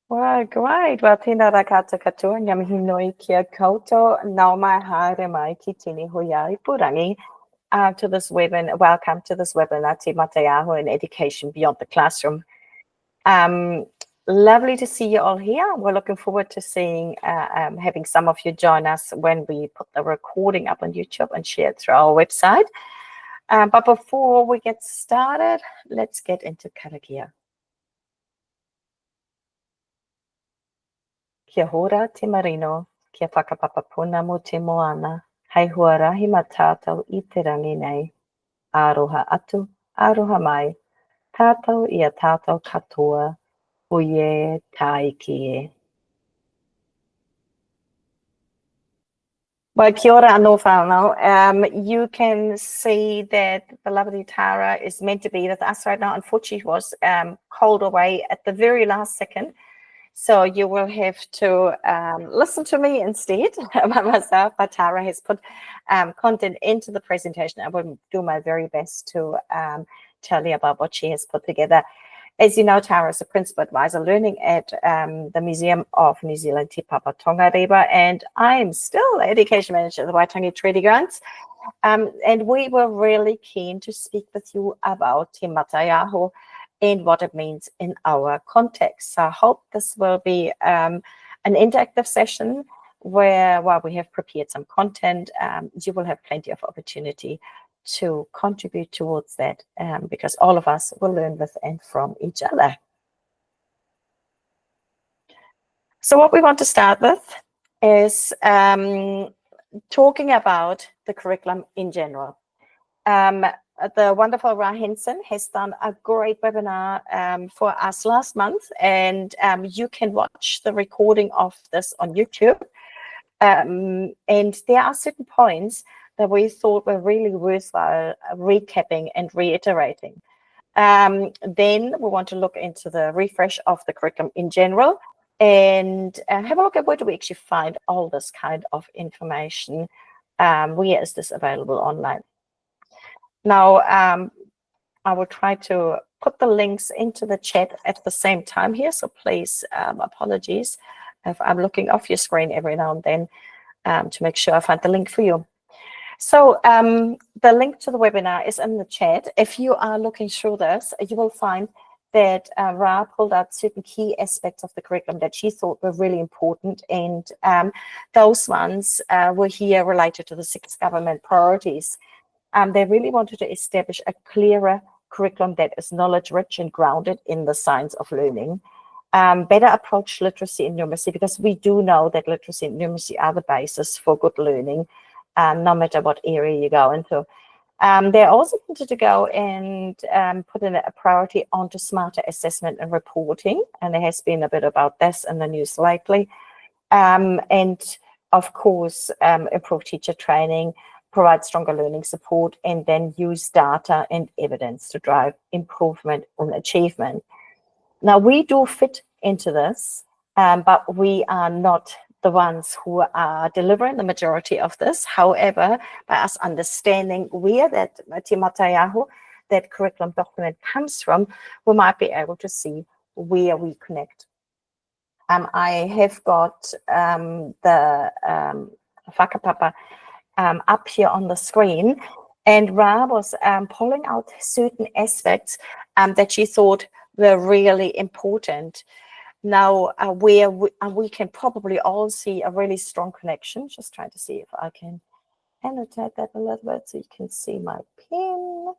Well, great. Well, tēnā rā koutou katoa, ngā mihi nui kia koutou, nau mai haere mai ki tini hui ai purangi. To this webinar, welcome to this webinar, Te Mataiaho in Education Beyond the Classroom. Lovely to see you all here. We're looking forward to seeing, having some of you join us when we put the recording up on YouTube and share it through our website. But before we get started, let's get into karakia. Kia hora te marino, kia whakapapapuna mo te moana, hei hua rahi ma tātou I te rangi nei. Aroha atu, aroha mai, tātou ia tātou katoa, oie tai ki e. Well, kia ora anō whānau. You can see that the lovely Tara is meant to be with us right now. Unfortunately, she was called away at the very last second. So you will have to listen to me instead by myself. But Tara has put content into the presentation. I will do my very best to tell you about what she has put together. As you know, Tara is a Principal Advisor Learning at the Museum of New Zealand Te Papa Tongareba, and I am still Education Manager at the Waitangi Treaty Grounds. And we were really keen to speak with you about Te Mataiaho and what it means in our context. So I hope this will be an interactive session where, while we have prepared some content, you will have plenty of opportunity to contribute towards that, because all of us will learn with and from each other. So what we want to start with is talking about the curriculum in general. The wonderful Ra Hansen has done a great webinar for us last month, and you can watch the recording of this on YouTube. And there are certain points that we thought were really worthwhile recapping and reiterating. Then we want to look into the refresh of the curriculum in general and have a look at where do we actually find all this kind of information. Where is this available online? Now, I will try to put the links into the chat at the same time here, so please, apologies if I'm looking off your screen every now and then to make sure I find the link for you. So the link to the webinar is in the chat. If you are looking through this, you will find that Ra pulled out certain key aspects of the curriculum that she thought were really important, and those ones were here related to the 6 government priorities. They really wanted to establish a clearer curriculum that is knowledge-rich and grounded in the science of learning. Better approach literacy and numeracy, because we do know that literacy and numeracy are the basis for good learning, no matter what area you go into. They also wanted to go and put in a priority onto smarter assessment and reporting, and there has been a bit about this in the news lately. And of course, improve teacher training, provide stronger learning support, and then use data and evidence to drive improvement and achievement. Now, we do fit into this, but we are not the ones who are delivering the majority of this. However, by us understanding where that Te Mataiaho, that curriculum document comes from, we might be able to see where we connect. I have got the whakapapa up here on the screen, and Ra was pulling out certain aspects that she thought were really important. Now, where we can probably all see a really strong connection. Just trying to see if I can annotate that a little bit so you can see my pen.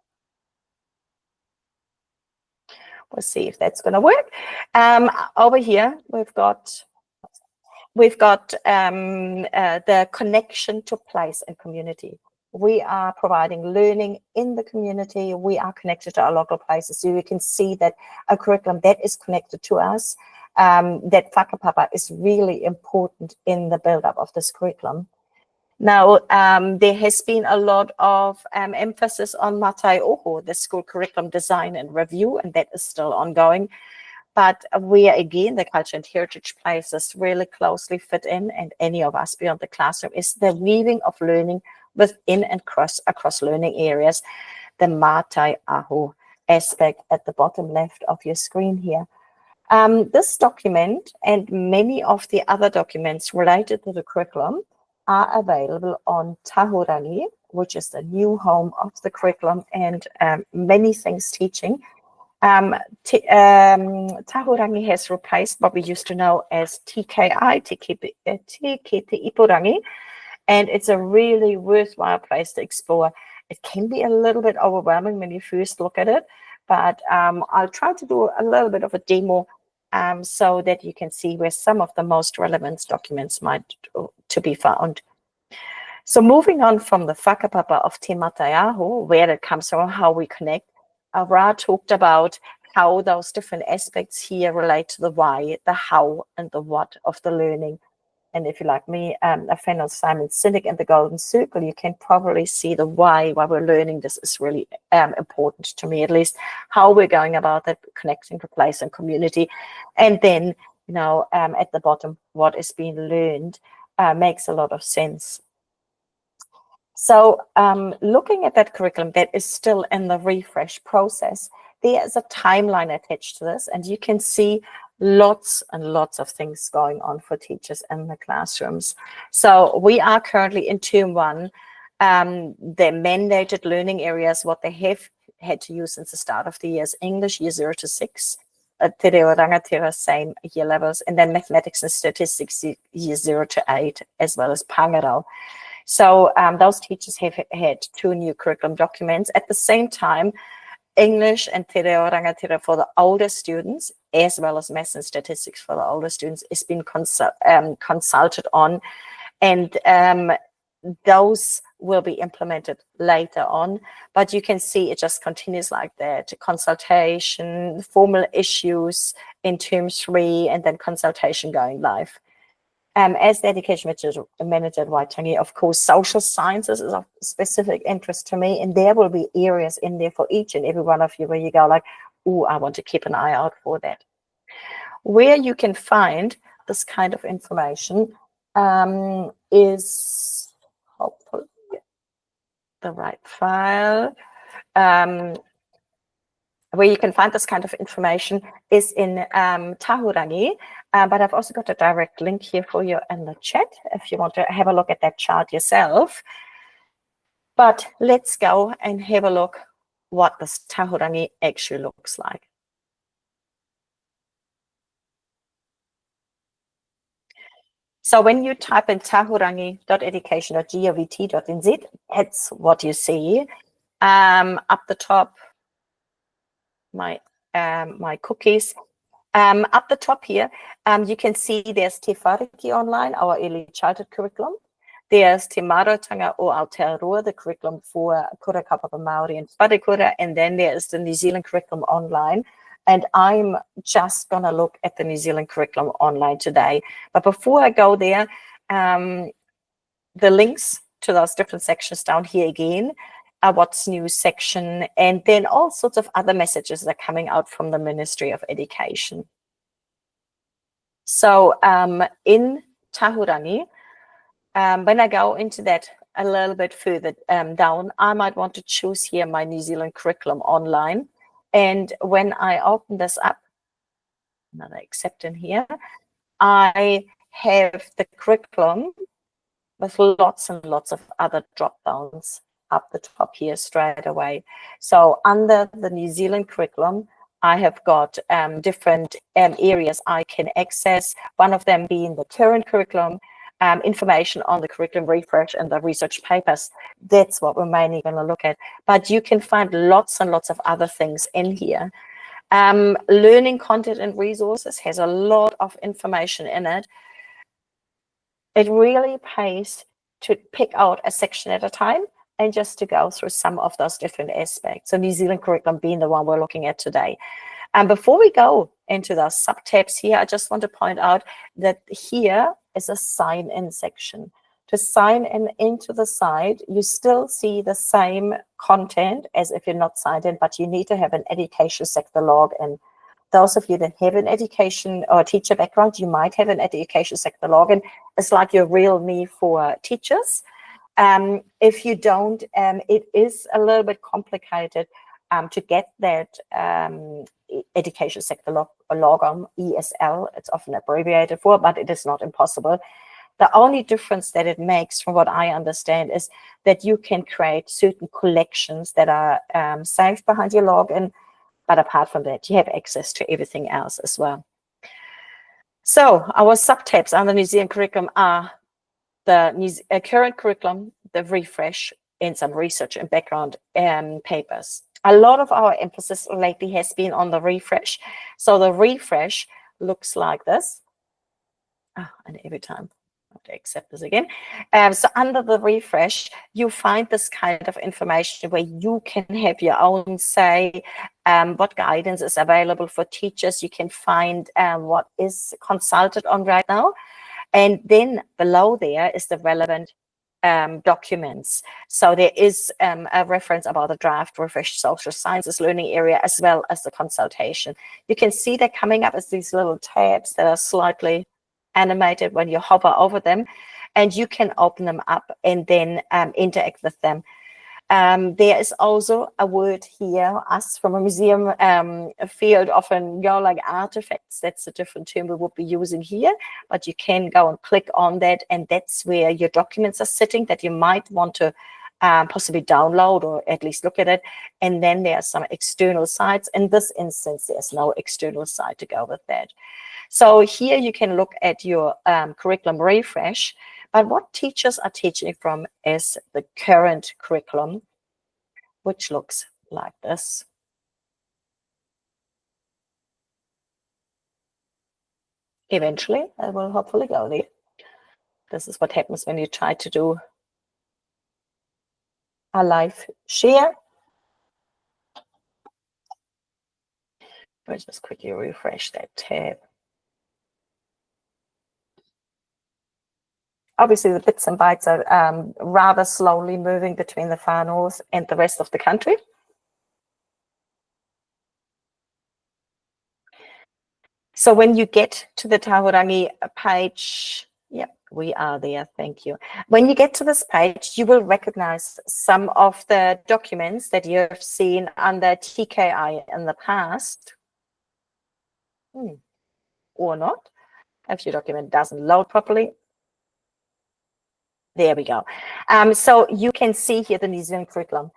We'll see if that's going to work. Over here, we've got the connection to place and community. We are providing learning in the community. We are connected to our local places. So you can see that a curriculum that is connected to us, that whakapapa is really important in the build-up of this curriculum. Now, there has been a lot of emphasis on Mātaiaho, the school curriculum design and review, and that is still ongoing. But where, again, the culture and heritage places really closely fit in, and any of us beyond the classroom, is the weaving of learning within and across learning areas, the Mātaiaho aspect at the bottom left of your screen here. This document and many of the other documents related to the curriculum are available on Tahurangi, which is the new home of the curriculum and many things teaching. Tahurangi has replaced what we used to know as TKI, Te Ipurangi, and it's a really worthwhile place to explore. It can be a little bit overwhelming when you first look at it, but I'll try to do a little bit of a demo so that you can see where some of the most relevant documents might to be found. So moving on from the whakapapa of Te Mataiaho, where it comes from, how we connect, Ra talked about how those different aspects here relate to the why, the how, and the what of the learning. And if you're like me, a fan of Simon Sinek and the Golden Circle, you can probably see the why we're learning this is really important to me, at least how we're going about that, connecting to place and community. And then, you know, at the bottom, what is being learned makes a lot of sense. So looking at that curriculum that is still in the refresh process, there is a timeline attached to this, and you can see lots and lots of things going on for teachers in the classrooms. So we are currently in term 1. The mandated learning areas, what they have had to use since the start of the year is English, year 0 to 6, Te Reo Rangatira, same year levels, and then mathematics and statistics, year 0 to 8, as well as Pangarau. So those teachers have had 2 new curriculum documents. At the same time, English and Te Reo Rangatira for the older students, as well as maths and statistics for the older students, is being consulted on. And those will be implemented later on. But you can see it just continues like that. Consultation, formal issues in term 3, and then consultation going live. As the education manager at Waitangi, of course, social sciences is of specific interest to me, and there will be areas in there for each and every one of you where you go like, oh, I want to keep an eye out for that. Where you can find this kind of information is hopefully the right file. Where you can find this kind of information is in Tahurangi, but I've also got a direct link here for you in the chat if you want to have a look at that chart yourself. But let's go and have a look what this Tahurangi actually looks like. So when you type in tahurangi.education.govt.nz, that's what you see. Up the top, my cookies. Up the top here, you can see there's Te Whariki Online, our early childhood curriculum. There's Te Marotanga o Aotearoa, the curriculum for Kura Kapapa Māori and Wharekura, and then there's the New Zealand curriculum online. And I'm just going to look at the New Zealand curriculum online today. But before I go there, the links to those different sections down here again, what's new section, and then all sorts of other messages that are coming out from the Ministry of Education. So in Tahurangi, when I go into that a little bit further down, I might want to choose here my New Zealand curriculum online. And when I open this up, another accept in here, I have the curriculum with lots and lots of other drop downs up the top here straight away. So under the New Zealand curriculum, I have got different areas I can access, one of them being the current curriculum, information on the curriculum refresh and the research papers. That's what we're mainly going to look at. But you can find lots and lots of other things in here. Learning content and resources has a lot of information in it. It really pays to pick out a section at a time and just to go through some of those different aspects. So New Zealand curriculum being the one we're looking at today. Before we go into the subtabs here, I just want to point out that here is a sign-in section. To sign in into the site, you still see the same content as if you're not signed in, but you need to have an education sector login. Those of you that have an education or teacher background, you might have an education sector login. It's like your real me for teachers. If you don't, it is a little bit complicated. to get that education sector logo, ESL, it's often abbreviated for, but it is not impossible. The only difference that it makes, from what I understand, is that you can create certain collections that are saved behind your login, but apart from that, you have access to everything else as well. So our subtabs under New Zealand curriculum are the current curriculum, the refresh, and some research and background papers. A lot of our emphasis lately has been on the refresh. So the refresh looks like this. And every time I have to accept this again. So under the refresh, you find this kind of information where you can have your own say, what guidance is available for teachers. You can find what is consulted on right now. And then below there is the relevant documents. So there is a reference about the draft refresh social sciences learning area, as well as the consultation. You can see they're coming up as these little tabs that are slightly animated when you hover over them, and you can open them up and then interact with them. There is also a word here, us from a museum field often go like artifacts. That's a different term we would be using here, but you can go and click on that, and that's where your documents are sitting that you might want to possibly download or at least look at it. And then there are some external sites. In this instance, there's no external site to go with that. So here you can look at your curriculum refresh, but what teachers are teaching from is the current curriculum, which looks like this. Eventually, I will hopefully go there. This is what happens when you try to do a live share. Let's just quickly refresh that tab. Obviously, the bits and bytes are rather slowly moving between the far north and the rest of the country. So when you get to the Tahurangi page, yep, we are there, thank you. When you get to this page, you will recognize some of the documents that you have seen under TKI in the past. Or not. If your document doesn't load properly. There we go. So you can see here the New Zealand curriculum.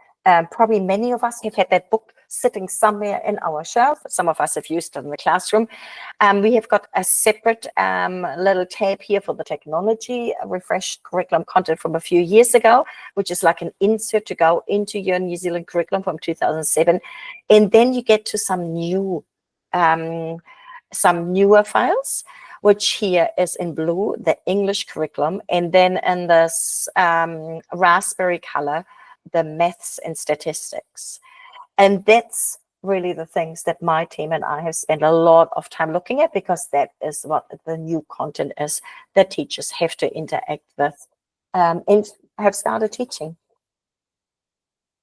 Probably many of us have had that book sitting somewhere in our shelf. Some of us have used it in the classroom. We have got a separate little tab here for the technology, refreshed curriculum content from a few years ago, which is like an insert to go into your New Zealand curriculum from 2007. And then you get to some newer files, which here is in blue, the English curriculum, and then in this raspberry color, the maths and statistics. And that's really the things that my team and I have spent a lot of time looking at, because that is what the new content is that teachers have to interact with and have started teaching.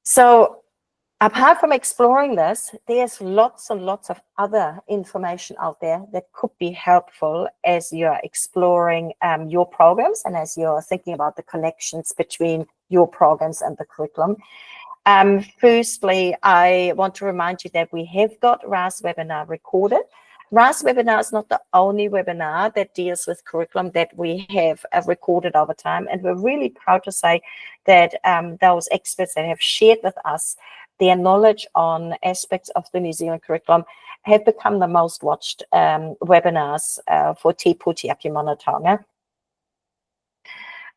So apart from exploring this, there's lots and lots of other information out there that could be helpful as you're exploring your programs and as you're thinking about the connections between your programs and the curriculum. Firstly, I want to remind you that we have got Ra's webinar recorded. Ra's webinar is not the only webinar that deals with curriculum that we have recorded over time, and we're really proud to say that those experts that have shared with us their knowledge on aspects of the New Zealand curriculum have become the most watched webinars for Te Putiaki Monatonga.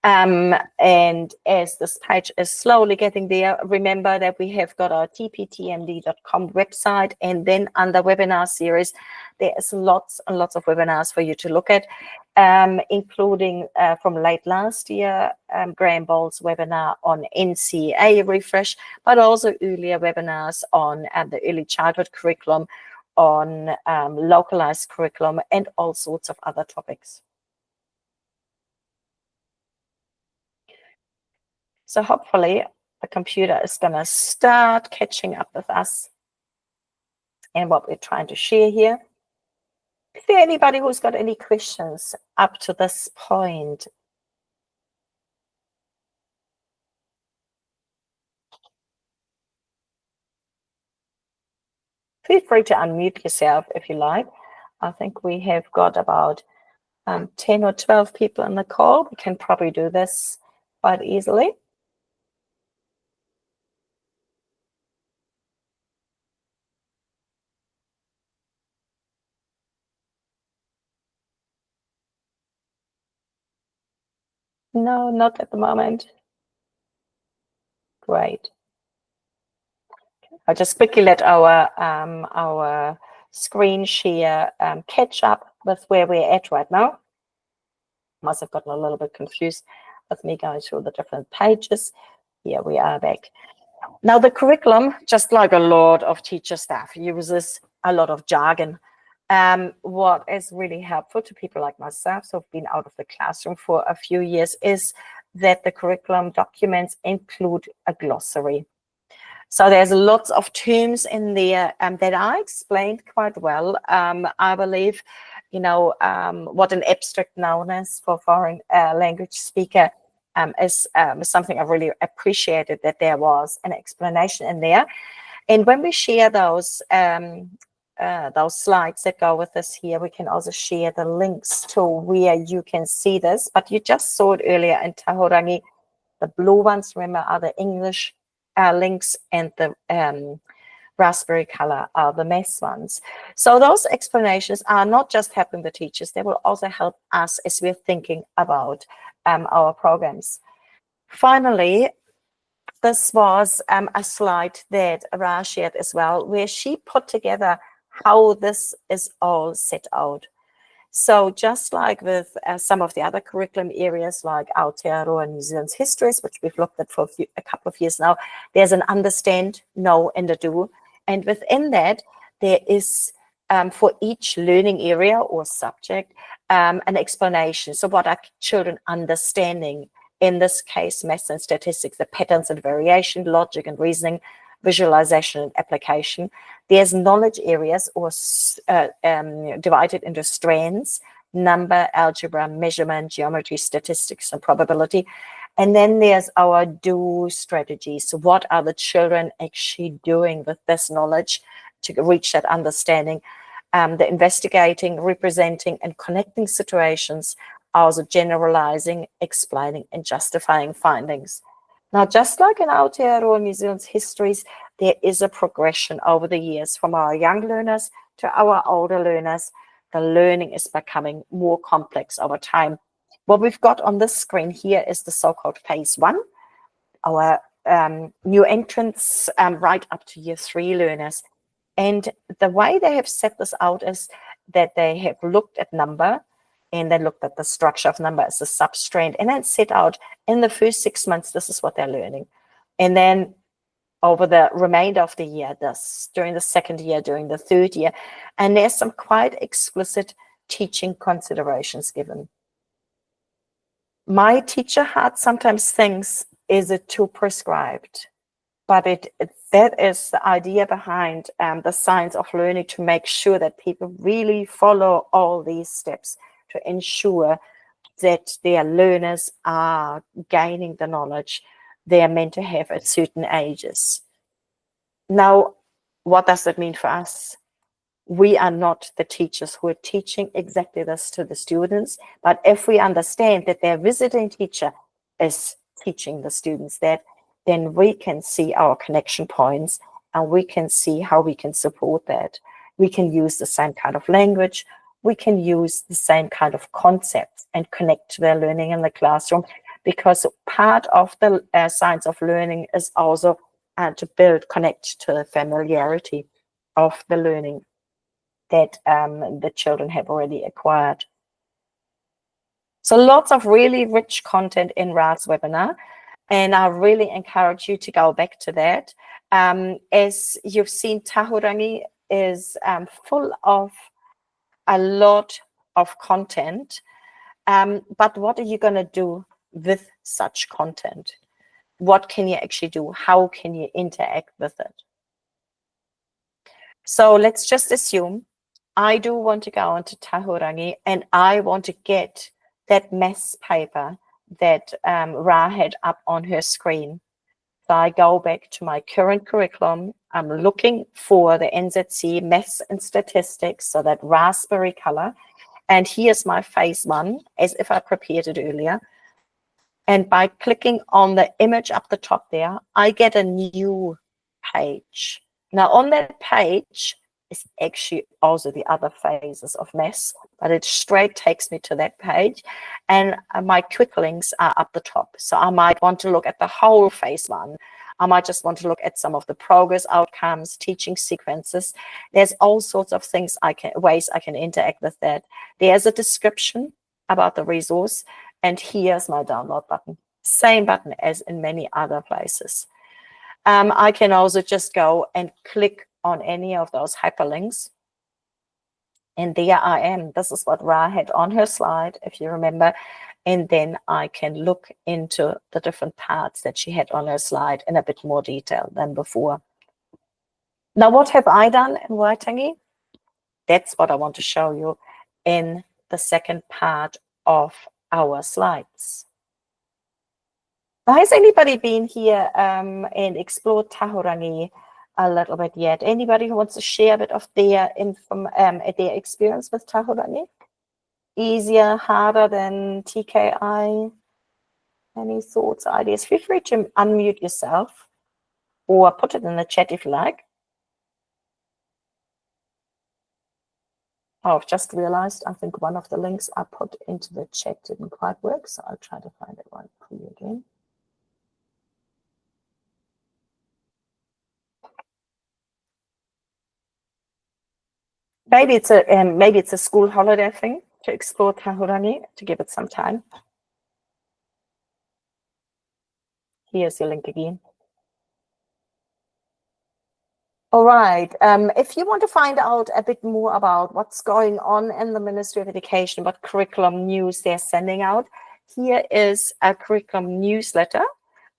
And as this page is slowly getting there, remember that we have got our tptmd.com website, and then under webinar series, there is lots and lots of webinars for you to look at, including from late last year, Graham Ball's webinar on NCA refresh, but also earlier webinars on the early childhood curriculum, on localized curriculum, and all sorts of other topics. So hopefully the computer is going to start catching up with us and what we're trying to share here. Is there anybody who's got any questions up to this point? Feel free to unmute yourself if you like. I think we have got about 10 or 12 people in the call. We can probably do this quite easily. No, not at the moment. Great. I'll just quickly let our screen share catch up with where we're at right now. Must have gotten a little bit confused with me going through the different pages. Here we are back. Now the curriculum, just like a lot of teacher staff, uses a lot of jargon. What is really helpful to people like myself, so I've been out of the classroom for a few years, is that the curriculum documents include a glossary. So there's lots of terms in there that I explained quite well. I believe, what an abstract noun is for foreign language speaker is something I really appreciated, that there was an explanation in there. And when we share those slides that go with us here, we can also share the links to where you can see this. But you just saw it earlier in Tahurangi. The blue ones, remember, are the English links, and the raspberry color are the maths ones. So those explanations are not just helping the teachers, they will also help us as we're thinking about our programs. Finally, this was a slide that Ra shared as well, where she put together how this is all set out. So just like with some of the other curriculum areas like Aotearoa and New Zealand's histories, which we've looked at for a couple of years now, there's an understand, know, and a do. And within that, there is, for each learning area or subject, an explanation. So what are children understanding? In this case, maths and statistics, the patterns and variation, logic and reasoning, visualization and application. There's knowledge areas or divided into strands: number, algebra, measurement, geometry, statistics, and probability. And then there's our do strategies. So what are the children actually doing with this knowledge to reach that understanding? The investigating, representing, and connecting situations, also generalizing, explaining, and justifying findings. Now, just like in Aotearoa New Zealand's histories, there is a progression over the years from our young learners to our older learners. The learning is becoming more complex over time. What we've got on this screen here is the so-called phase 1, our new entrants right up to year 3 learners. And the way they have set this out is that they have looked at number, and then looked at the structure of number as a substrand, and then set out in the first 6 months, this is what they're learning. And then over the remainder of the year, this, during the second year, during the third year, and there's some quite explicit teaching considerations given. My teacher heart sometimes thinks, is it too prescribed? But that is the idea behind the science of learning, to make sure that people really follow all these steps to ensure that their learners are gaining the knowledge they are meant to have at certain ages. Now, what does that mean for us? We are not the teachers who are teaching exactly this to the students, but if we understand that their visiting teacher is teaching the students that, then we can see our connection points, and we can see how we can support that. We can use the same kind of language, we can use the same kind of concepts and connect to their learning in the classroom, because part of the science of learning is also to connect to the familiarity of the learning that the children have already acquired. So lots of really rich content in Ra's webinar, and I really encourage you to go back to that. As you've seen, Tahurangi is full of a lot of content, but what are you going to do with such content? What can you actually do? How can you interact with it? So let's just assume I do want to go into Tahurangi, and I want to get that maths paper that Ra had up on her screen. So I go back to my current curriculum. I'm looking for the NZC Maths and Statistics, so that raspberry color. And here's my phase 1, as if I prepared it earlier. And by clicking on the image up the top there, I get a new page. Now on that page is actually also the other phases of maths, but it straight takes me to that page, and my quick links are up the top. So I might want to look at the whole phase 1. I might just want to look at some of the progress outcomes, teaching sequences. There's all sorts of things ways I can interact with that. There's a description about the resource, and here's my download button. Same button as in many other places. I can also just go and click on any of those hyperlinks. And there I am. This is what Ra had on her slide, if you remember. And then I can look into the different parts that she had on her slide in a bit more detail than before. Now, what have I done in Waitangi? That's what I want to show you in the second part of our slides. Now, has anybody been here and explored Tahurangi a little bit yet? Anybody who wants to share a bit of their experience with Tahurangi? Easier, harder than TKI? Any thoughts, ideas? Feel free to unmute yourself or put it in the chat if you like. Oh, I've just realized I think one of the links I put into the chat didn't quite work, so I'll try to find it right for you again. Maybe it's a school holiday thing to explore Tahurangi, to give it some time. Here's your link again. All right. If you want to find out a bit more about what's going on in the Ministry of Education, what curriculum news they're sending out, here is a curriculum newsletter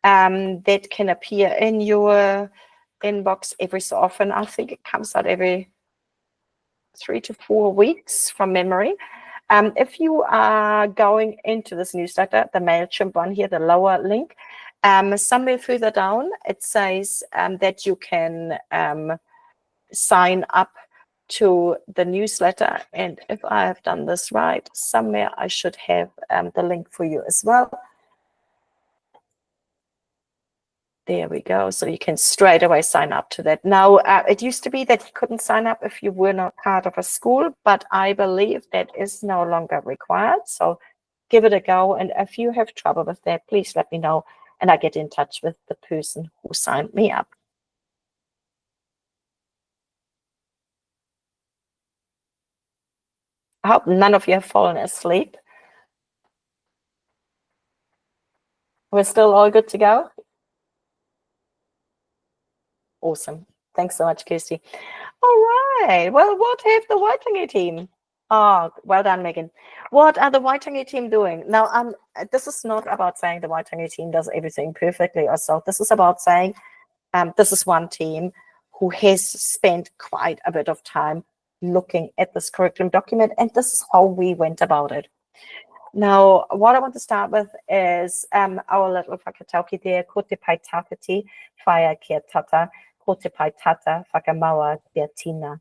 that can appear in your inbox every so often. I think it comes out every 3 to 4 weeks from memory. If you are going into this newsletter, the MailChimp one here, the lower link, somewhere further down, it says that you can sign up to the newsletter. And if I have done this right, somewhere I should have the link for you as well. There we go. So you can straight away sign up to that. Now, it used to be that you couldn't sign up if you were not part of a school, but I believe that is no longer required. So give it a go. And if you have trouble with that, please let me know and I get in touch with the person who signed me up. I hope none of you have fallen asleep. We're still all good to go? Awesome. Thanks so much, Kirsty. All right. Well, what have the Waitangi team? Oh, well done, Megan. What are the Waitangi team doing? Now, this is not about saying the Waitangi team does everything perfectly or so. This is about saying this is one team who has spent quite a bit of time looking at this curriculum document, and this is how we went about it. Now, what I want to start with is our little whakatauki there, ko te pai tāwhiti, whaia kia tata, ko te pai tata, whakamaua kia tina.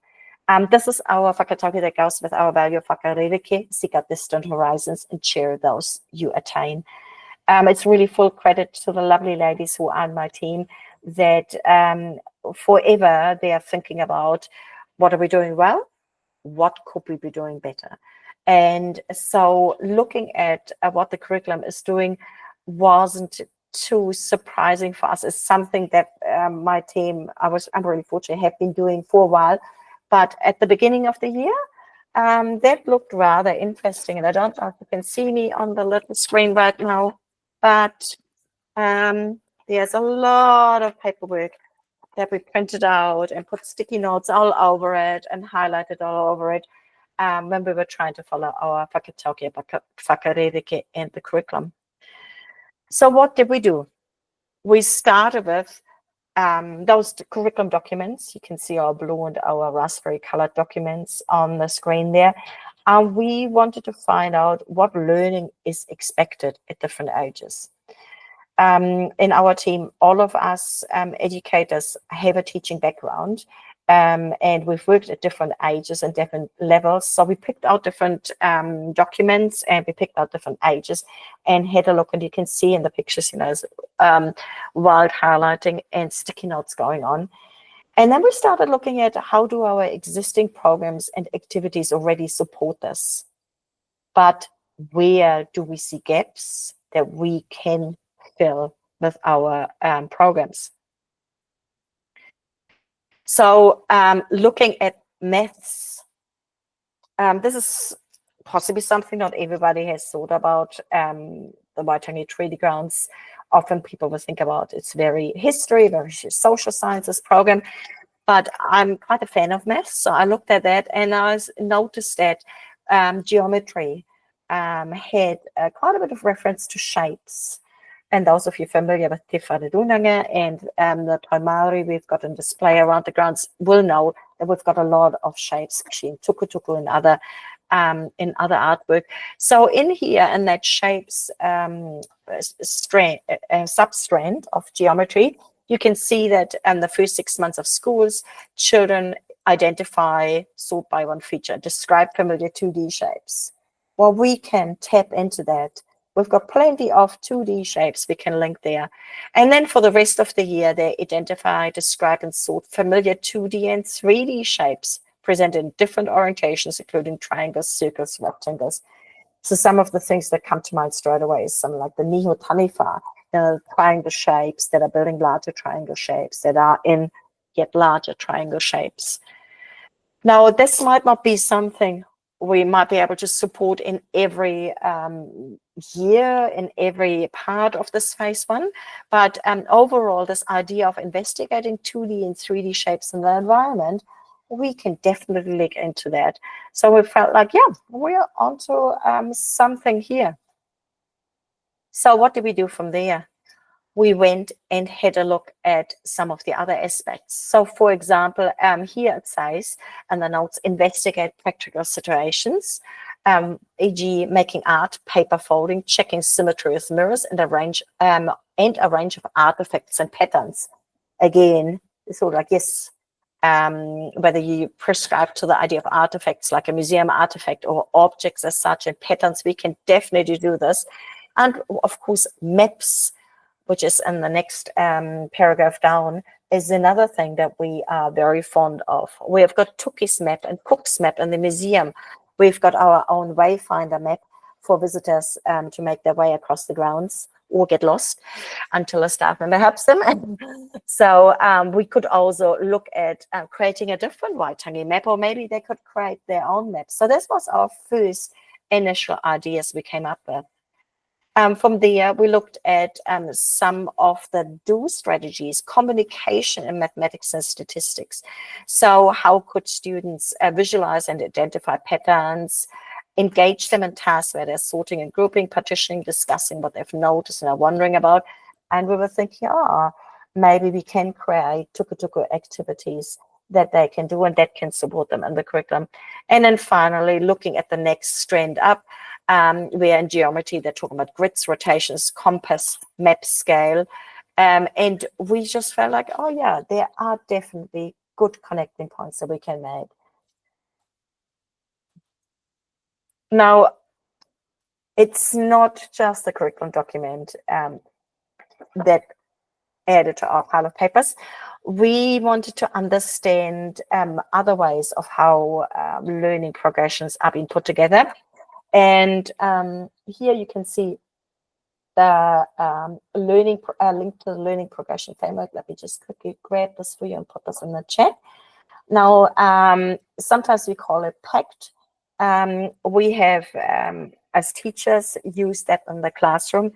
This is our whakatauki that goes with our value of whakarereke, seek out distant horizons and share those you attain. It's really full credit to the lovely ladies who are on my team that forever they are thinking about what are we doing well, what could we be doing better. And so looking at what the curriculum is doing wasn't too surprising for us. It's something that my team, I'm really fortunate, have been doing for a while. But at the beginning of the year, that looked rather interesting. And I don't know if you can see me on the little screen right now, but there's a lot of paperwork that we printed out and put sticky notes all over it and highlighted all over it. When we were trying to follow our whakatauki, whakarereke, and the curriculum. So what did we do? We started with those curriculum documents. You can see our blue and our raspberry colored documents on the screen there. We wanted to find out what learning is expected at different ages. In our team, all of us educators have a teaching background, and we've worked at different ages and different levels. So we picked out different documents, and we picked out different ages and had a look. And you can see in the pictures, wild highlighting and sticky notes going on. And then we started looking at how do our existing programs and activities already support this, but where do we see gaps that we can fill with our programs. So looking at maths, this is possibly something not everybody has thought about. The Waitangi Treaty Grounds, often people will think about it's very history, very social sciences program, but I'm quite a fan of maths. So I looked at that and I noticed that geometry had quite a bit of reference to shapes. And those of you familiar with Te Whanirunanga and the Toi Māori we've got on display around the grounds will know that we've got a lot of shapes, especially in tukutuku and other artwork. So in here, in that shapes substrand of geometry, you can see that in the first 6 months of schools, children identify, sort by one feature, describe familiar 2D shapes. Well, we can tap into that. We've got plenty of 2D shapes we can link there. And then for the rest of the year, they identify, describe, and sort familiar 2D and 3D shapes presented in different orientations, including triangles, circles, rectangles. So some of the things that come to mind straight away is something like the Niho Taniwha, triangle shapes that are building larger triangle shapes that are in yet larger triangle shapes. Now, this might not be something we might be able to support in every year, in every part of this phase 1. But overall, this idea of investigating 2D and 3D shapes in the environment, we can definitely link into that. So we felt like, yeah, we're onto something here. So what did we do from there? We went and had a look at some of the other aspects. So for example, here it says in the notes, investigate practical situations, e.g. making art, paper folding, checking symmetry with mirrors, and a range of artifacts and patterns. Again, it's sort of like, yes, whether you prescribe to the idea of artifacts like a museum artifact or objects as such and patterns, we can definitely do this. And of course, maps, which is in the next paragraph down, is another thing that we are very fond of. We have got Tuki's map and Cook's map in the museum. We've got our own Wayfinder map for visitors to make their way across the grounds or get lost until a staff member helps them. So we could also look at creating a different Waitangi map, or maybe they could create their own map. So this was our first initial ideas we came up with. From there, we looked at some of the do strategies, communication in mathematics and statistics. So how could students visualize and identify patterns, engage them in tasks where they're sorting and grouping, partitioning, discussing what they've noticed and are wondering about. And we were thinking, maybe we can create tukutuku activities that they can do and that can support them in the curriculum. And then finally, looking at the next strand up, where in geometry, they're talking about grids, rotations, compass, map scale. And we just felt like, oh yeah, there are definitely good connecting points that we can make. Now, it's not just the curriculum document that added to our pile of papers. We wanted to understand other ways of how learning progressions are being put together. And here you can see the link to the learning progression framework. Let me just quickly grab this for you and put this in the chat. Now, sometimes we call it PACT. We have, as teachers, used that in the classroom.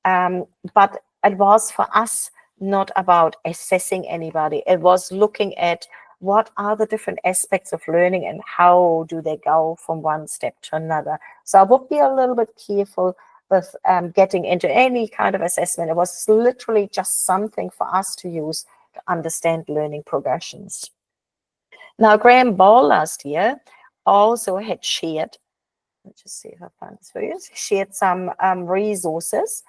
But it was for us not about assessing anybody. It was looking at what are the different aspects of learning and how do they go from one step to another. So I would be a little bit careful with getting into any kind of assessment. It was literally just something for us to use to understand learning progressions. Now, Graham Ball last year also had shared, let's just see if I find this for you, shared some resources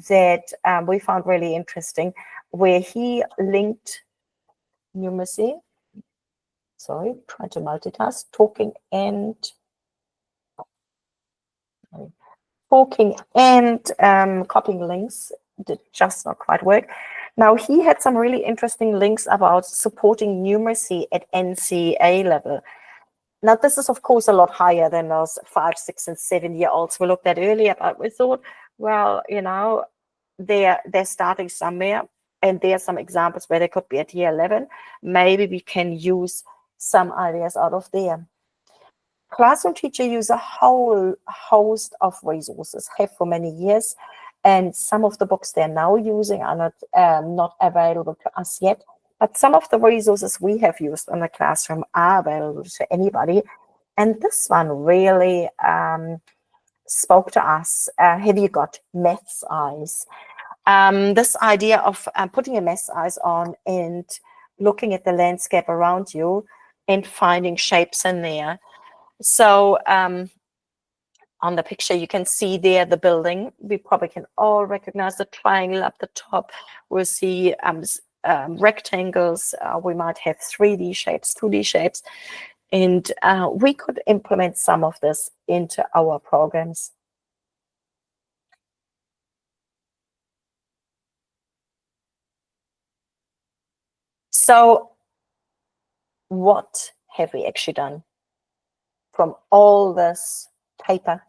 that we found really interesting, where he linked numeracy, sorry, trying to multitask, talking and copying links did just not quite work. Now, he had some really interesting links about supporting numeracy at NCA level. Now, this is, of course, a lot higher than those 5, 6, and 7-year-olds we looked at earlier, but we thought, well, you know, they're starting somewhere, and there are some examples where they could be at year 11. Maybe we can use some ideas out of there. Classroom teacher use a whole host of resources, have for many years, and some of the books they're now using are not available to us yet. But some of the resources we have used in the classroom are available to anybody. And this one really spoke to us. Have you got maths eyes? This idea of putting your maths eyes on and looking at the landscape around you and finding shapes in there. So on the picture, you can see there the building. We probably can all recognize the triangle up the top. We'll see rectangles. We might have 3D shapes, 2D shapes. And we could implement some of this into our programs. So what have we actually done from all this paper,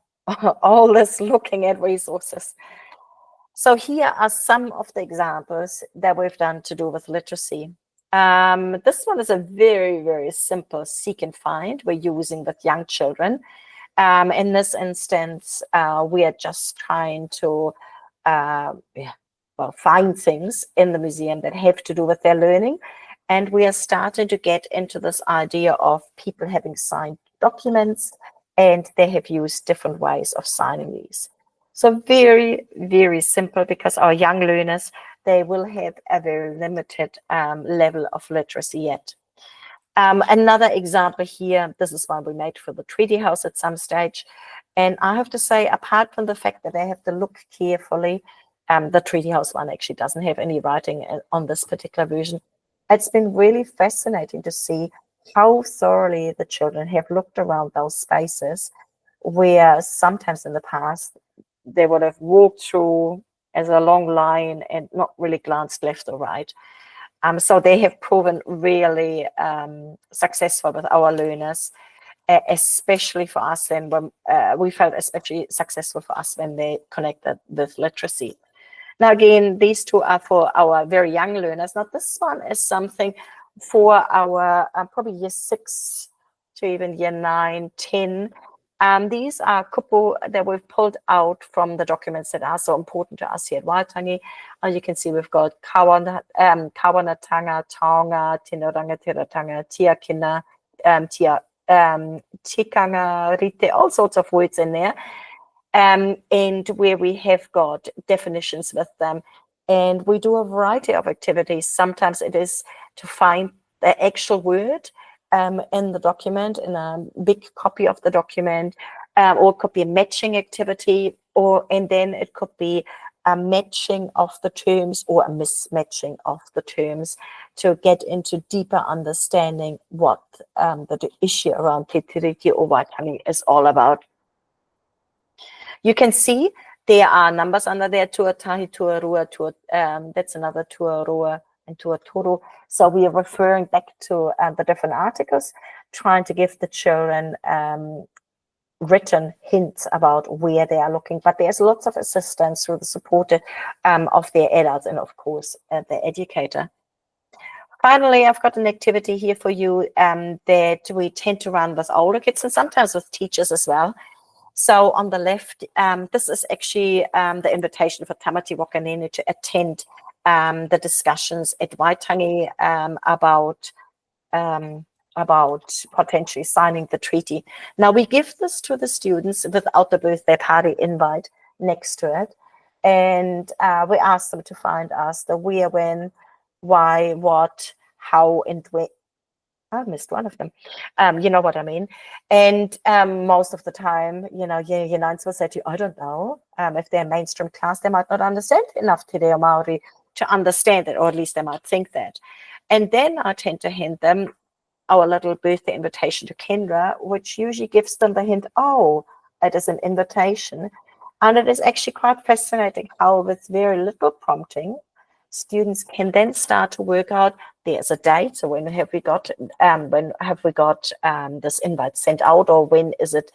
all this looking at resources? So here are some of the examples that we've done to do with literacy. This one is a very, very simple seek and find we're using with young children. In this instance, we are just trying to find things in the museum that have to do with their learning. And we are starting to get into this idea of people having signed documents, and they have used different ways of signing these. So very, very simple, because our young learners, they will have a very limited level of literacy yet. Another example here, this is one we made for the Treaty House at some stage. And I have to say, apart from the fact that they have to look carefully, the Treaty House one actually doesn't have any writing on this particular version. It's been really fascinating to see how thoroughly the children have looked around those spaces, where sometimes in the past they would have walked through as a long line and not really glanced left or right. So they have proven really successful with our learners, especially for us. And when we felt especially successful for us when they connected with literacy. Now, again, these two are for our very young learners. Now, this one is something for our probably year 6 to even year 9, 10. These are kupu that we've pulled out from the documents that are so important to us here at Waitangi. You can see we've got kawanatanga, taonga, tinoranga, tiratanga, tiakina, tikanga, rite, all sorts of words in there. And where we have got definitions with them. And we do a variety of activities. Sometimes it is to find the actual word in the document, in a big copy of the document, or it could be a matching activity, and then it could be a matching of the terms or a mismatching of the terms to get into deeper understanding what the issue around Te Tiriti or Waitangi is all about. You can see there are numbers under there, tuatahi, tuarua, that's another tuarua and tuatoro. So we are referring back to the different articles, trying to give the children written hints about where they are looking. But there's lots of assistance through the support of their adults and, of course, the educator. Finally, I've got an activity here for you that we tend to run with older kids and sometimes with teachers as well. So on the left, this is actually the invitation for Tamati Wakanene to attend the discussions at Waitangi about potentially signing the treaty. Now, we give this to the students without the birthday party invite next to it. And we ask them to find us the where, when, why, what, how, and where. I missed one of them. You know what I mean? And most of the time, you know, year nines will say to you, I don't know. If they're mainstream class, they might not understand enough Te Reo Māori to understand it, or at least they might think that. And then I tend to hand them our little birthday invitation to Kendra, which usually gives them the hint, oh, it is an invitation. And it is actually quite fascinating how with very little prompting, students can then start to work out there's a date. So when have we got this invite sent out, or when is it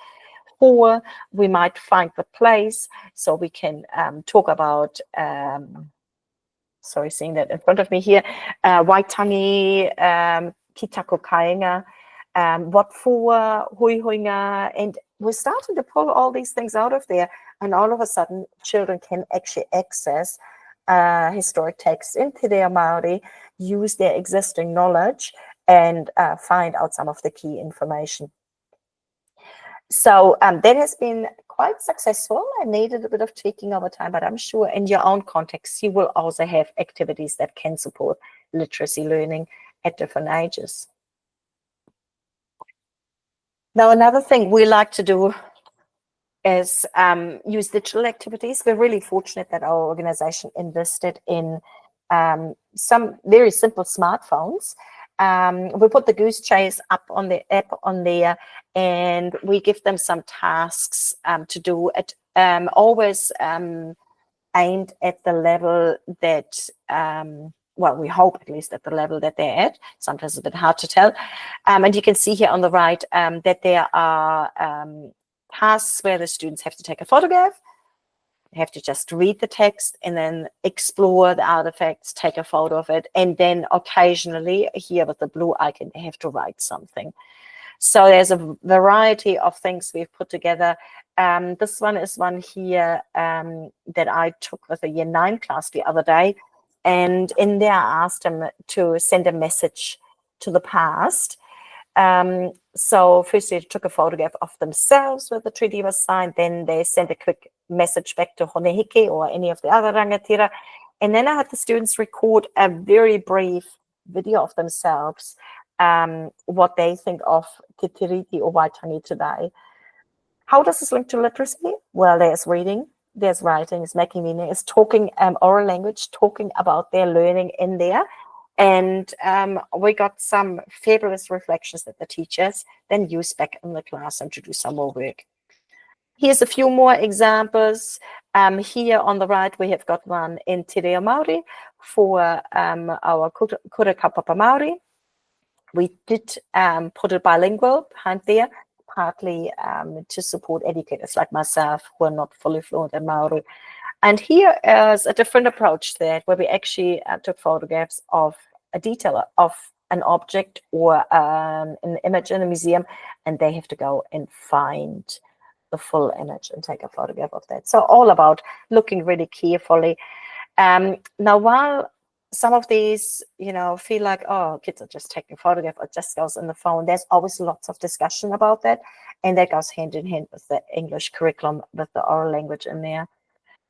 for? We might find the place, so we can talk about. Sorry, seeing that in front of me here, Waitangi, Kitako Kainga, what for, hui huinga, and we're starting to pull all these things out of there, and all of a sudden children can actually access historic texts in Te Reo Māori, use their existing knowledge, and find out some of the key information. So that has been quite successful and needed a bit of tweaking over time, but I'm sure in your own context, you will also have activities that can support literacy learning at different ages. Now, another thing we like to do is use digital activities. We're really fortunate that our organization invested in some very simple smartphones. We put the goose chase up on the app on there, and we give them some tasks to do. It always aimed at the level that, well, we hope at least at the level that they're at. Sometimes it's a bit hard to tell. And you can see here on the right that there are tasks where the students have to take a photograph, have to just read the text and then explore the artifacts, take a photo of it, and then occasionally here with the blue icon, they have to write something. So there's a variety of things we've put together. This one is one here that I took with a year 9 class the other day. And in there, I asked them to send a message to the past. So first they took a photograph of themselves where the treaty was signed, then they sent a quick message back to Honehike or any of the other rangatira, and then I had the students record a very brief video of themselves, what they think of Te Tiriti or Waitangi today. How does this link to literacy? Well, there's reading, there's writing, there's making meaning, it's talking oral language, talking about their learning in there. And we got some fabulous reflections that the teachers then use back in the classroom to do some more work. Here's a few more examples. Here on the right, we have got one in Te Reo Māori for our Kura Kaupapa Māori. We did put it bilingual behind there, partly to support educators like myself who are not fully fluent in Māori. And here is a different approach to that, where we actually took photographs of a detail of an object or an image in a museum, and they have to go and find the full image and take a photograph of that. So all about looking really carefully. Now, while some of these, you know, feel like, oh, kids are just taking a photograph, or just goes in the phone, there's always lots of discussion about that, and that goes hand in hand with the English curriculum, with the oral language in there.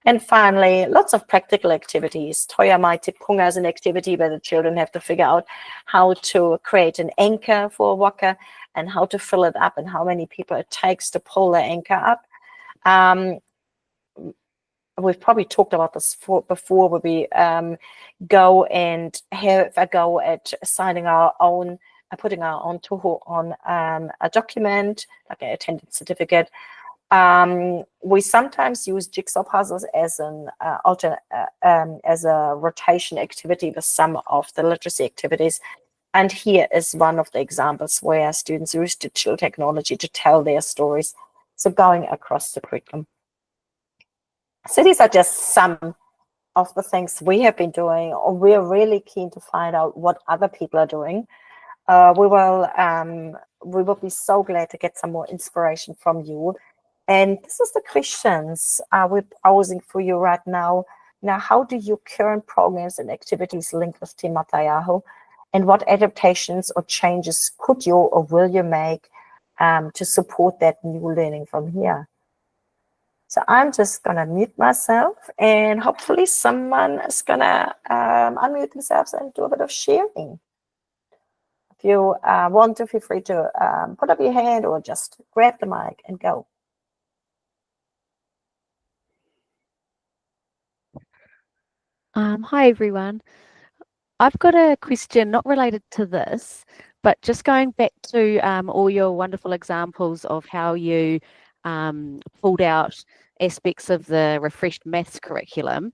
And finally, lots of practical activities. Toia Mai Te Punga is an activity where the children have to figure out how to create an anchor for a waka and how to fill it up and how many people it takes to pull the anchor up. We've probably talked about this before, where we go and have a go at signing our own, putting our own tohu on a document, like an attendance certificate. We sometimes use jigsaw puzzles as an as a rotation activity with some of the literacy activities. And here is one of the examples where students use digital technology to tell their stories. So going across the curriculum. So these are just some of the things we have been doing, or we're really keen to find out what other people are doing. We will be so glad to get some more inspiration from you. And this is the questions we're posing for you right now. Now, how do your current programs and activities link with Te Mataiaho? And what adaptations or changes could you or will you make to support that new learning from here? So I'm just going to mute myself, and hopefully someone is going to unmute themselves and do a bit of sharing. If you want to, feel free to put up your hand or just grab the mic and go. Hi, everyone. I've got a question not related to this, but just going back to all your wonderful examples of how you pulled out aspects of the refreshed maths curriculum.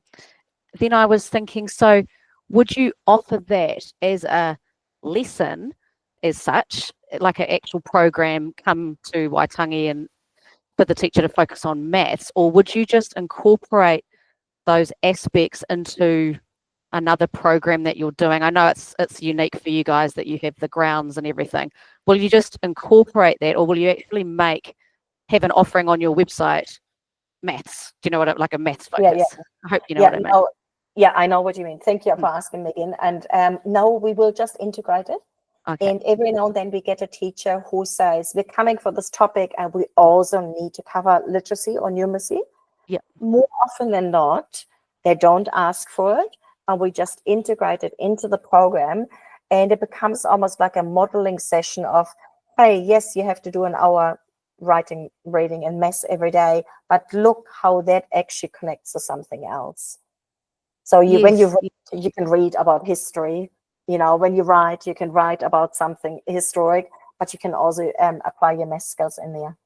Then I was thinking, so would you offer that as a lesson as such, like an actual program, come to Waitangi and for the teacher to focus on maths, or would you just incorporate those aspects into another program that you're doing? I know it's unique for you guys that you have the grounds and everything. Will you just incorporate that, or will you actually have an offering on your website, maths? Do you know what, like a maths focus? Yeah. I hope you know what I mean. No, yeah, I know what you mean. Thank you for asking, Megan. And no, we will just integrate it. Okay. And every now and then we get a teacher who says, we're coming for this topic and we also need to cover literacy or numeracy. Yeah. More often than not, they don't ask for it, and we just integrate it into the program, and it becomes almost like a modeling session of, hey, yes, you have to do an hour writing, reading, and maths every day, but look how that actually connects to something else. So when you read, you can read about history. You know, when you write, you can write about something historic, but you can also apply your math skills in there.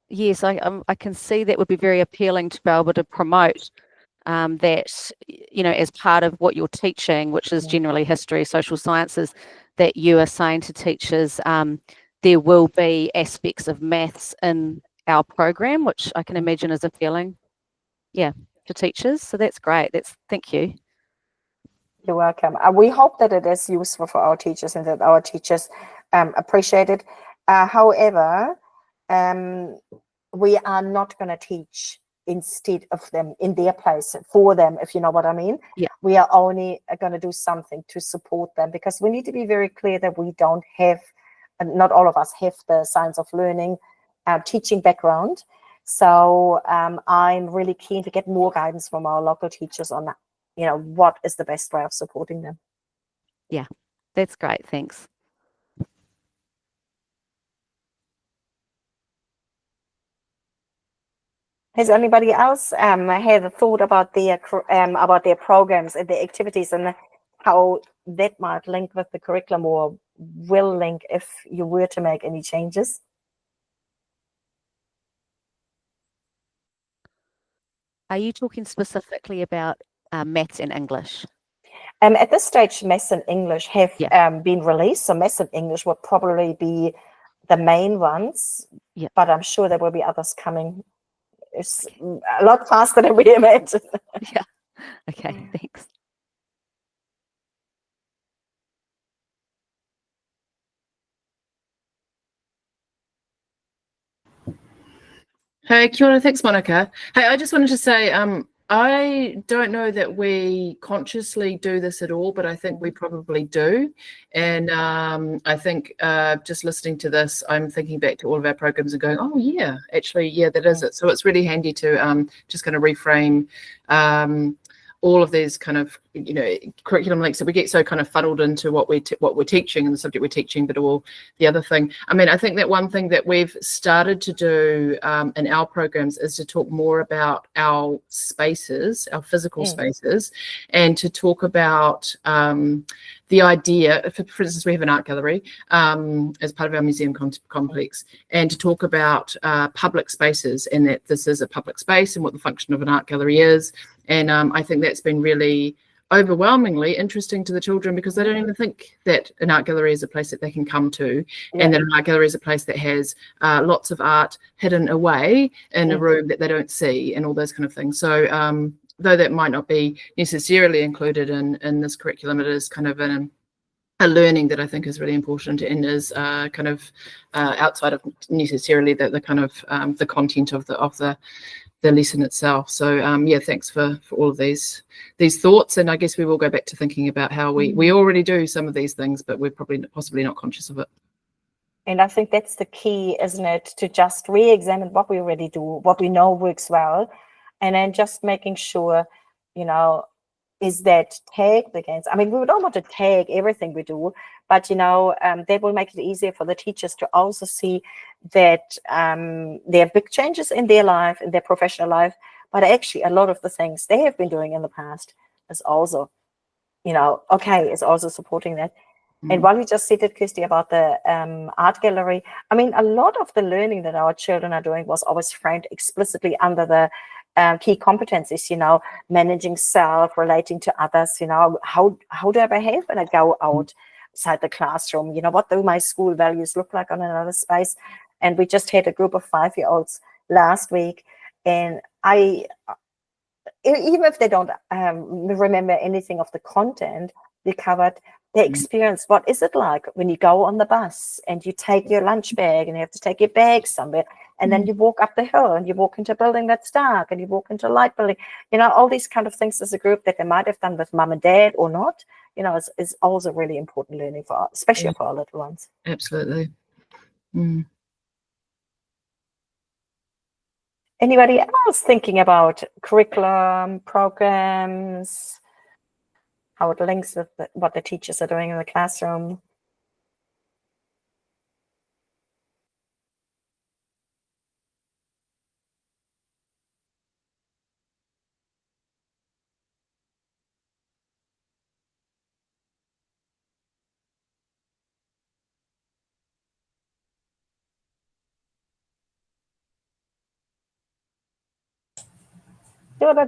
Yes, I can see that would be very appealing to be able to promote that, you know, as part of what you're teaching, which is generally history, social sciences, that you are saying to teachers, there will be aspects of maths in our program, which I can imagine is appealing, to teachers. So that's great. Thank you. You're welcome. We hope that it is useful for our teachers and that our teachers appreciate it. However, we are not going to teach instead of them in their place for them, if you know what I mean. Yeah. We are only going to do something to support them, because we need to be very clear that we don't have, not all of us have the science of learning teaching background. So I'm really keen to get more guidance from our local teachers on that. You know, what is the best way of supporting them? Yeah, that's great. Thanks. Has anybody else had a thought about their programs and their activities and how that might link with the curriculum, or will link if you were to make any changes? Are you talking specifically about maths and English? At this stage, maths and English have been released, so maths and English will probably be the main ones, but I'm sure there will be others coming. It's a lot faster than we imagined. Yeah. Okay, thanks. Hey, kia ora, thanks, Monika. Hey, I just wanted to say, I don't know that we consciously do this at all, but I think we probably do. And I think just listening to this, I'm thinking back to all of our programs and going, oh, yeah, actually, yeah, that is it. So it's really handy to just kind of reframe all of these kind of, you know, curriculum links that we get so kind of funneled into what we're teaching and the subject we're teaching, but all the other thing. I mean, I think that one thing that we've started to do in our programs is to talk more about our spaces, our physical spaces, and to talk about the idea, for instance, we have an art gallery as part of our museum complex, and to talk about public spaces, and that this is a public space and what the function of an art gallery is. And I think that's been really overwhelmingly interesting to the children, because they don't even think that an art gallery is a place that they can come to, and that an art gallery is a place that has lots of art hidden away in a room that they don't see, and all those kind of things. So though that might not be necessarily included in this curriculum, it is kind of a learning that I think is really important, and is kind of outside of necessarily the kind of the content of the lesson itself. So yeah, thanks for all of these thoughts, and I guess we will go back to thinking about how we already do some of these things, but we're possibly not conscious of it. And I think that's the key, isn't it, to just re-examine what we already do, what we know works well, and then just making sure, you know, is that tag the games. I mean, we don't want to tag everything we do, but that will make it easier for the teachers to also see that there are big changes in their life, in their professional life, but actually a lot of the things they have been doing in the past is also, okay, is also supporting that. And while you just said it, Kirsty, about the art gallery, I mean, a lot of the learning that our children are doing was always framed explicitly under the key competencies, managing self, relating to others, how do I behave when I go outside the classroom? What do my school values look like on another space? And we just had a group of 5-year-olds last week, and even if they don't remember anything of the content we covered, they experience what is it like when you go on the bus and you take your lunch bag and you have to take your bag somewhere, and then you walk up the hill and you walk into a building that's dark and you walk into a light building, all these kind of things as a group that they might have done with mum and dad or not, is also really important learning especially for our little ones. Absolutely. Anybody else thinking about curriculum, programs, how it links with what the teachers are doing in the classroom?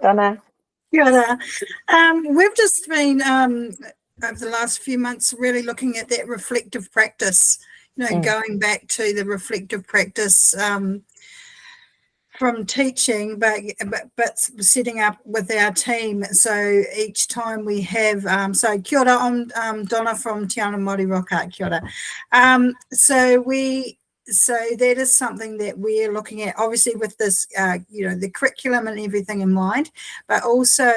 Donna. Yeah, we've just been over the last few months really looking at that reflective practice, going back to the reflective practice from teaching, but setting up with our team. So each time we have, so kia ora, I'm Donna from Te Ana Māori Rock Art, kia ora. So that is something that we're looking at, obviously with this, the curriculum and everything in mind, but also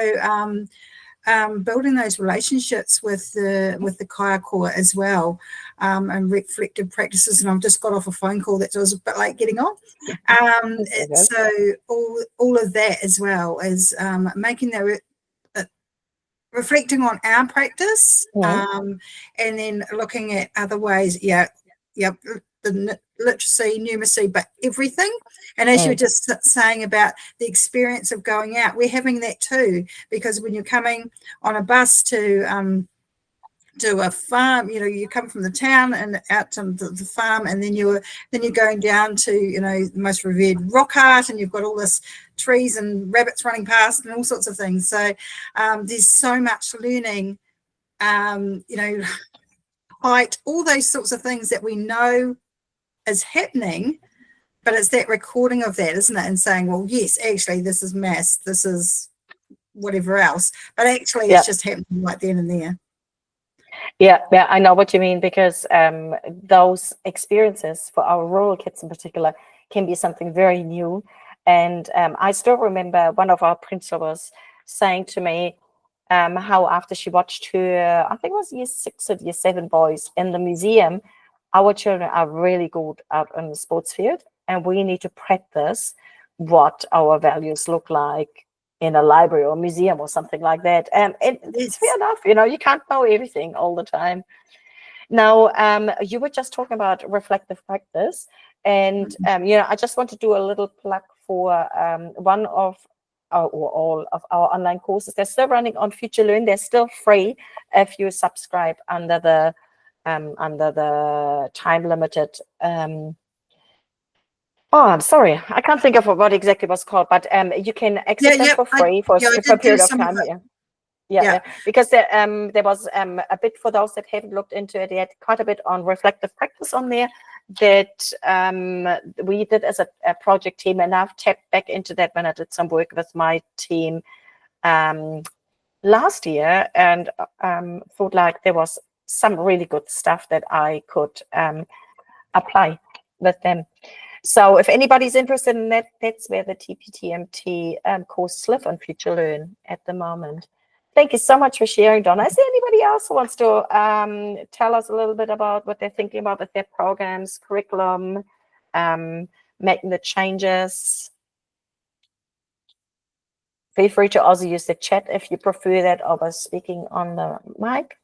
building those relationships with the kaiakoa as well, and reflective practices. And I've just got off a phone call that was a bit late getting on. So all of that as well as making that reflecting on our practice, and then looking at other ways. The literacy, numeracy, but everything. And as you were just saying about the experience of going out, we're having that too, because when you're coming on a bus to a farm, you come from the town and out to the farm, and then you're going down to the most revered rock art, and you've got all this trees and rabbits running past and all sorts of things. So there's so much learning, height, all those sorts of things that we know is happening, but it's that recording of that, isn't it? And saying, well, yes, actually this is maths, this is whatever else, but actually it's just happening right then and there. Yeah, I know what you mean, because those experiences for our rural kids in particular can be something very new. And I still remember one of our principals saying to me how after she watched her, I think it was year 6 or year 7 boys in the museum, our children are really good out on the sports field, and we need to practice what our values look like in a library or museum or something like that. And it's fair enough, you can't know everything all the time. Now, you were just talking about reflective practice, and I just want to do a little plug for one of or all of our online courses. They're still running on Future Learn. They're still free if you subscribe under the time limited. I'm sorry, I can't think of what exactly was called, but you can access them for free for a period of time. Yeah, because there was a bit for those that haven't looked into it yet, quite a bit on reflective practice on there that we did as a project team, and I've tapped back into that when I did some work with my team last year, and thought like there was some really good stuff that I could apply with them. So if anybody's interested in that, that's where the TPTMT courses live on Future Learn at the moment. Thank you so much for sharing, Donna. Is there anybody else who wants to tell us a little bit about what they're thinking about with their programs, curriculum, making the changes? Feel free to also use the chat if you prefer that over speaking on the mic.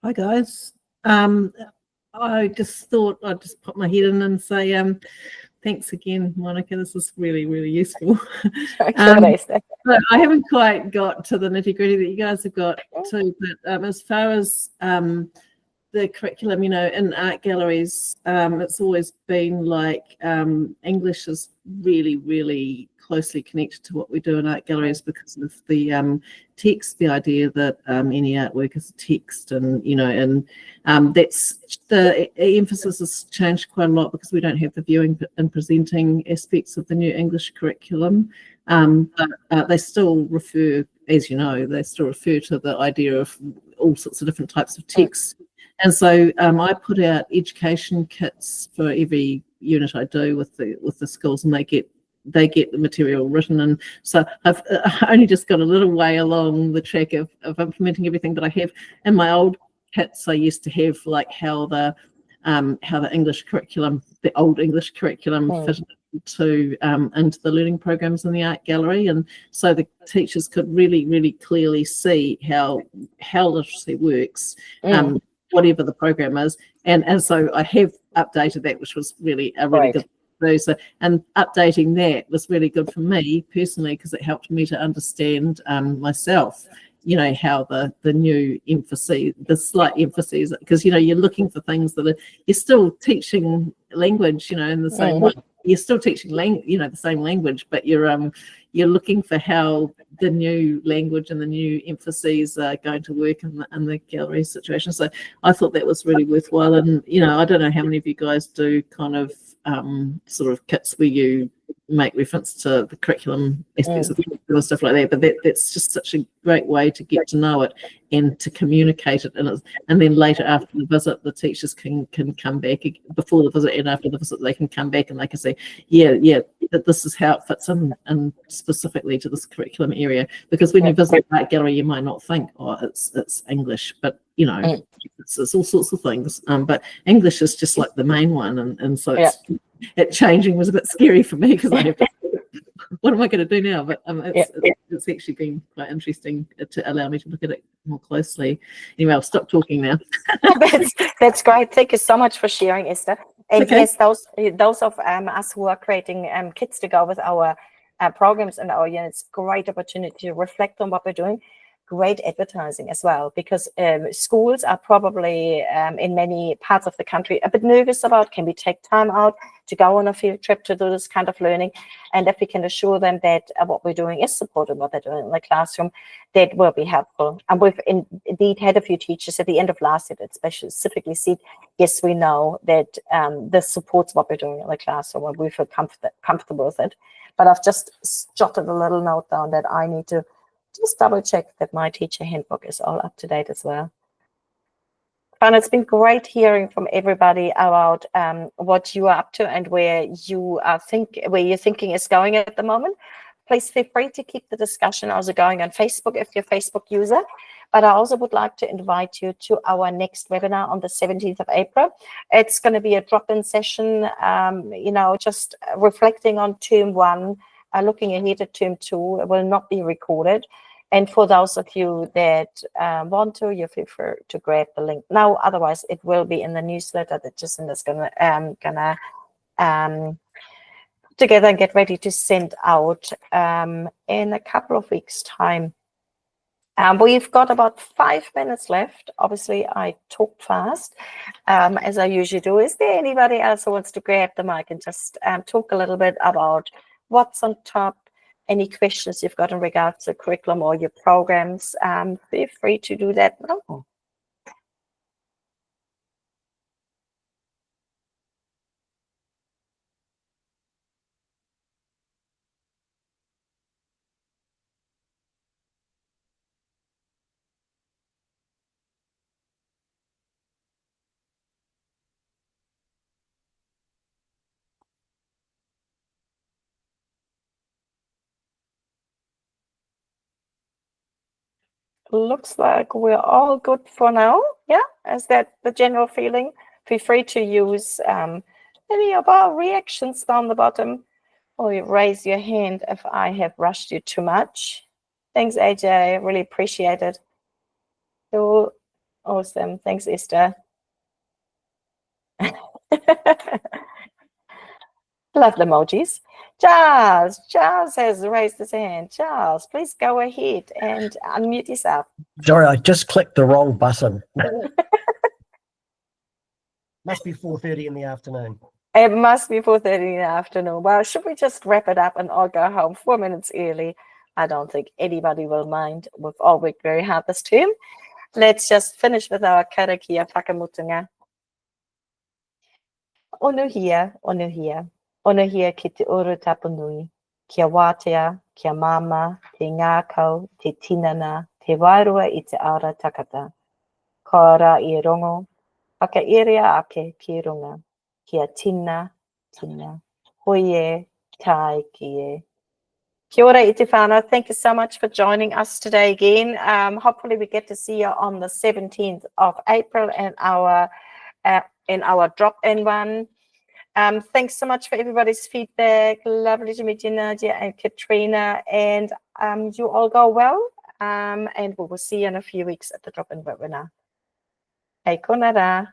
Hi guys. I just thought I'd just pop my head in and say thanks again, Monika. This is really, really useful. But I haven't quite got to the nitty-gritty that you guys have got to, but as far as the curriculum, in art galleries, it's always been like English is really, really closely connected to what we do in art galleries because of the text, the idea that any artwork is a text, and that's the emphasis has changed quite a lot because we don't have the viewing and presenting aspects of the new English curriculum, but they still refer, as they still refer to the idea of all sorts of different types of texts. And so I put out education kits for every unit I do with the schools, and they get the material written. And so I've only just got a little way along the track of implementing everything that I have. In my old kits, I used to have like how the English curriculum, the old English curriculum, fitted into the learning programs in the art gallery, and so the teachers could really, really clearly see how literacy works. Whatever the program is, and so I have updated that, which was really a really good thing to do. So, and updating that was really good for me personally because it helped me to understand myself, how the new emphasis, the slight emphasis, because you're looking for things that you're still teaching language, in the same way. You're still teaching the same language, but you're looking for how the new language and the new emphases are going to work in the gallery situation. So I thought that was really worthwhile. And I don't know how many of you guys do kind of sort of kits where you make reference to the curriculum aspects of the curriculum and stuff like that, but that's just such a great way to get to know it and to communicate it, and then later after the visit the teachers can come back, before the visit and after the visit they can come back and they can say that this is how it fits in and specifically to this curriculum area, because when you visit an art gallery you might not think it's English, but it's all sorts of things, but English is just like the main one, and so it changing was a bit scary for me because I have to what am I going to do now? But it's actually been quite interesting to allow me to look at it more closely. Anyway, I'll stop talking now. That's great. Thank you so much for sharing, Esther. And yes, those of us who are creating kits to go with our programs and our units, great opportunity to reflect on what we're doing. Great advertising as well, because schools are probably in many parts of the country a bit nervous about, can we take time out to go on a field trip to do this kind of learning, and if we can assure them that what we're doing is supporting what they're doing in the classroom, that will be helpful. And we've indeed had a few teachers at the end of last year that specifically said, yes, we know that this supports what we're doing in the classroom and we feel comfortable with it. But I've just jotted a little note down that I need to just double check that my teacher handbook is all up to date as well. And it's been great hearing from everybody about what you are up to and where your thinking is going at the moment. Please feel free to keep the discussion also going on Facebook if you're a Facebook user. But I also would like to invite you to our next webinar on the 17th of April. It's going to be a drop-in session, just reflecting on term 1, looking ahead at term 2. It will not be recorded. And for those of you that want to, you feel free to grab the link now. Otherwise, it will be in the newsletter that Jacinda's gonna together and get ready to send out in a couple of weeks' time. We've got about 5 minutes left. Obviously, I talked fast, as I usually do. Is there anybody else who wants to grab the mic and just talk a little bit about what's on top? Any questions you've got in regards to curriculum or your programs, feel free to do that now. Looks like we're all good for now. Yeah, is that the general feeling? Feel free to use any of our reactions down the bottom or raise your hand if I have rushed you too much. Thanks, AJ. Really appreciate it. You're awesome. Thanks, Esther. Love the emojis. Charles has raised his hand. Charles, please go ahead and unmute yourself. Sorry, I just clicked the wrong button. Must be 4:30 in the afternoon. It must be 4:30 in the afternoon. Well, should we just wrap it up and I'll go home 4 minutes early? I don't think anybody will mind. We've all worked very hard this term. Let's just finish with our karakia whakamutunga. Onuhia, onuhia. Onuhia ki te uru tapunui. Kia wātea, kia mama, te ngākau, te tinana, te wairua i te ara takata. Ko ra I rongo, whakairia ake ki runga. Kia tina, hoie, tai ki e. Kia ora I te whānau. Thank you so much for joining us today again. Hopefully we get to see you on the 17th of April in our drop-in one. Thanks so much for everybody's feedback. Lovely to meet you, Nadia and Katrina. And you all go well. And we will see you in a few weeks at the drop-in webinar. Hei konara.